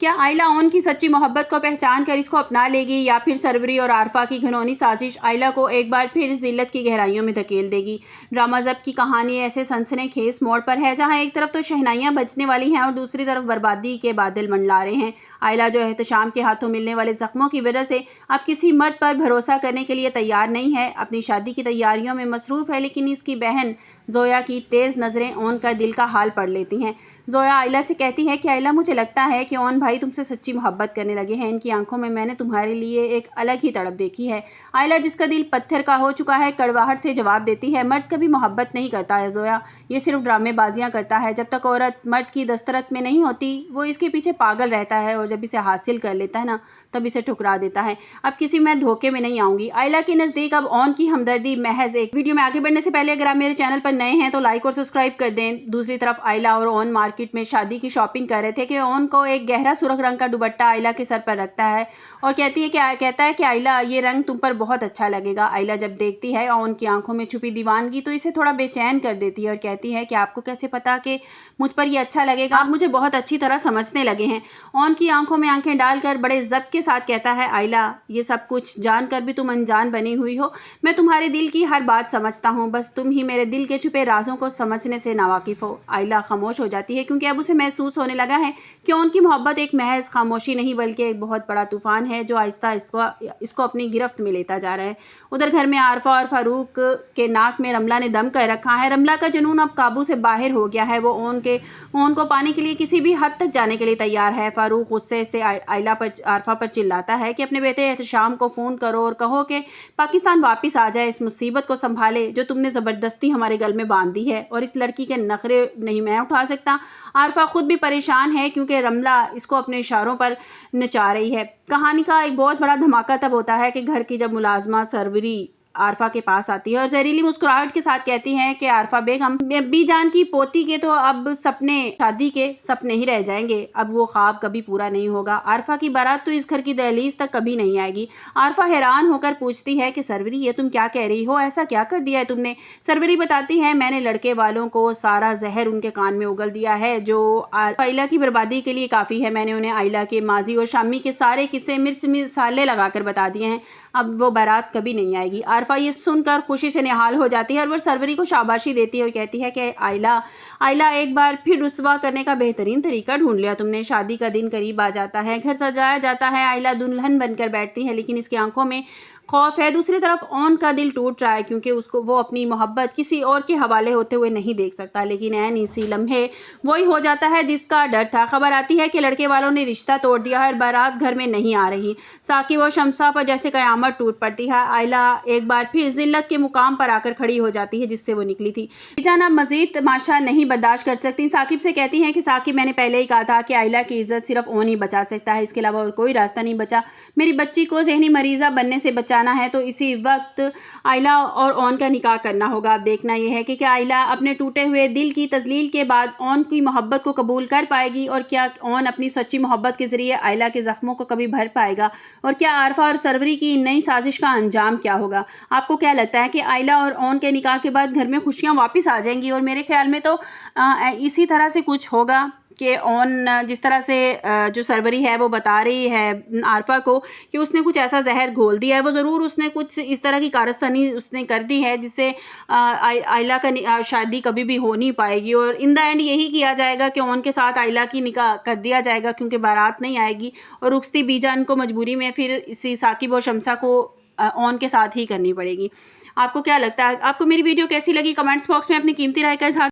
क्या आयला ओन की सच्ची मोहब्बत को पहचान कर इसको अपना लेगी या फिर सरवरी और आरफा की घिनौनी साजिश आयला को एक बार फिर जिल्लत की गहराइयों में धकेल देगी। ड्रामा जब की कहानी ऐसे सनसनीखेज मोड़ पर है जहां एक तरफ तो शहनाइयां बजने वाली हैं और दूसरी तरफ बर्बादी के बादल मंडला रहे हैं। आयला जो एहतशाम के हाथों मिलने वाले जख्मों की वजह से अब किसी मर्द पर भरोसा करने के लिए तैयार नहीं है, अपनी शादी की तैयारियों में मसरूफ़ है। लेकिन इसकी बहन जोया की तेज़ नज़रें ओन का दिल का हाल पढ़ लेती हैं। जोया आयला से कहती है कि आयला, मुझे लगता है कि ओन भाई तुमसे सच्ची मोहब्बत करने लगे हैं। इनकी आंखों में मैंने तुम्हारे लिए एक अलग ही तड़प देखी है। आयला, जिसका दिल पत्थर का हो चुका है, कड़वाहट से जवाब देती है, मर्द कभी मोहब्बत नहीं करता है जोया, ये सिर्फ ड्रामेबाजियां करता है। जब तक औरत मर्द की दस्तरत में नहीं होती वो इसके पीछे पागल रहता है और जब इसे हासिल कर लेता है ना तब इसे ठुकरा देता है। अब किसी मैं धोखे में नहीं आऊंगी। आयला के नज़दीक अब ओन की हमदर्दी महज एक। वीडियो में आगे बढ़ने से पहले अगर आप मेरे चैनल पर नए हैं तो लाइक और सब्सक्राइब कर दें। दूसरी तरफ आयला और ओन मार्केट में शादी की शॉपिंग कर रहे थे कि ओन को एक गहरा सुर्ख रंग का दुपट्टा आयला के सर पर रखता है और कहता है कि आयला, ये रंग तुम पर बहुत अच्छा लगेगा। आयला जब देखती है ओन की आंखों में छुपी दीवानगी तो इसे थोड़ा बेचैन कर देती है और कहती है कि आपको कैसे पता कि मुझ पर ये अच्छा लगेगा? आप मुझे बहुत अच्छी तरह समझने लगे हैं। ओन की आंखों में आंखें डालकर बड़े जब्त के साथ कहता है, आयला, ये सब कुछ जानकर भी तुम अनजान बनी हुई हो। मैं तुम्हारे दिल की हर बात समझता हूँ, बस तुम ही मेरे दिल के छुपे राजों को समझने से नावाकिफ हो। आयला खामोश हो जाती है क्योंकि अब उसे महसूस होने लगा है कि उनकी मोहब्बत एक महज खामोशी नहीं बल्कि एक बहुत बड़ा तूफान है जो आहिस्ता इसको अपनी गिरफ्त में लेता जा रहा है। उधर घर में आरफा और फारूक के नाक में रमला ने दम कर रखा है। रमला का जुनून अब काबू से बाहर हो गया है। वो ओन को पाने के लिए किसी भी हद तक जाने के लिए तैयार है। फारूक गुस्से से आरफा पर चिल्लाता है कि अपने बेटे एहतशाम को फ़ोन करो और कहो कि पाकिस्तान वापस आ जाए, इस मुसीबत को संभाले जो तुमने ज़बरदस्ती हमारे गल में बांध दी है और इस लड़की के नखरे नहीं मैं उठा सकता। आरफा खुद भी परेशान है क्योंकि रमला इसको अपने इशारों पर नचा रही है। कहानी का एक बहुत बड़ा धमाका तब होता है कि घर की जब मुलाजमा सरवरी आरफा के पास आती है और जहरीली मुस्कुराहट के साथ कहती है कि आरफा बेगम, बीजान की पोती के तो अब सपने शादी के सपने ही रह जाएंगे, अब वो ख्वाब कभी पूरा नहीं होगा। आरफा की बारात तो इस घर की दहलीज तक कभी नहीं आएगी। आरफा हैरान होकर पूछती है कि सरवरी, ये तुम क्या कह रही हो? ऐसा क्या कर दिया है तुमने? सरवरी बताती है, मैंने लड़के वालों को सारा जहर उनके कान में उगल दिया है जो आयला की बर्बादी के लिए काफ़ी है। मैंने उन्हें आयला के माजी और शामी के सारे किस्से मिर्च मसाले लगाकर बता दिए हैं। अब वो बारात कभी नहीं आएगी। आरफा ये सुनकर खुशी से निहाल हो जाती है और वो सरवरी को शाबाशी देती है और कहती है कि आयला, एक बार फिर रुस्वा करने का बेहतरीन तरीका ढूंढ लिया तुमने। शादी का दिन करीब आ जाता है, घर सजाया जाता है, आयला दुल्हन बनकर बैठती है लेकिन इसकी आंखों में खौफ है। दूसरी तरफ ओन का दिल टूट रहा है क्योंकि वो अपनी मोहब्बत किसी और के हवाले होते हुए नहीं देख सकता। लेकिन ऐन इसी लम्हे वही हो जाता है जिसका डर था। खबर आती है कि लड़के वालों ने रिश्ता तोड़ दिया है और बारात घर में नहीं आ रही। साकिब और शमसा पर जैसे कयामत टूट पड़ती है। आयला एक बार फिर जिल्लत के मुकाम पर आकर खड़ी हो जाती है जिससे वो निकली थी। बीजान अब मजीद तमाशा नहीं बर्दाश्त कर सकती। साकिब से कहती हैं कि साकिब, मैंने पहले ही कहा था कि आयला की इज्जत सिर्फ ओन ही बचा सकता है, इसके अलावा और कोई रास्ता नहीं बचा। मेरी बच्ची को जहनी मरीज़ा बनने से बचाना है तो इसी वक्त आयला और ओन का निकाह करना होगा। अब देखना यह है कि क्या आयला अपने टूटे हुए दिल की तजलील के बाद ओन की मोहब्बत को कबूल कर पाएगी और क्या ओन अपनी सच्ची मोहब्बत के ज़रिए आयला के ज़ख्मों को कभी भर पाएगा और क्या आरफा और सरवरी की नई साजिश का अंजाम क्या होगा? आपको क्या लगता है कि आयला और ओन के निकाह के बाद घर में खुशियाँ वापस आ जाएंगी? और मेरे ख्याल में तो इसी तरह से कुछ होगा कि ओन जिस तरह से जो सरवरी है वो बता रही है आरफा को कि उसने कुछ ऐसा जहर घोल दिया है, वो ज़रूर उसने कुछ इस तरह की कारस्तानी उसने कर दी है जिससे आयला का शादी कभी भी हो नहीं पाएगी और इन द एंड यही किया जाएगा कि ओन के साथ आयला की निकाह कर दिया जाएगा क्योंकि बारात नहीं आएगी और रुखसती बीजान को मजबूरी में फिर इसी साकिब और शमसा को ओन के साथ ही करनी पड़ेगी। आपको क्या लगता है? आपको मेरी वीडियो कैसी लगी? कमेंट्स बॉक्स में अपनी कीमती राय का इज़हार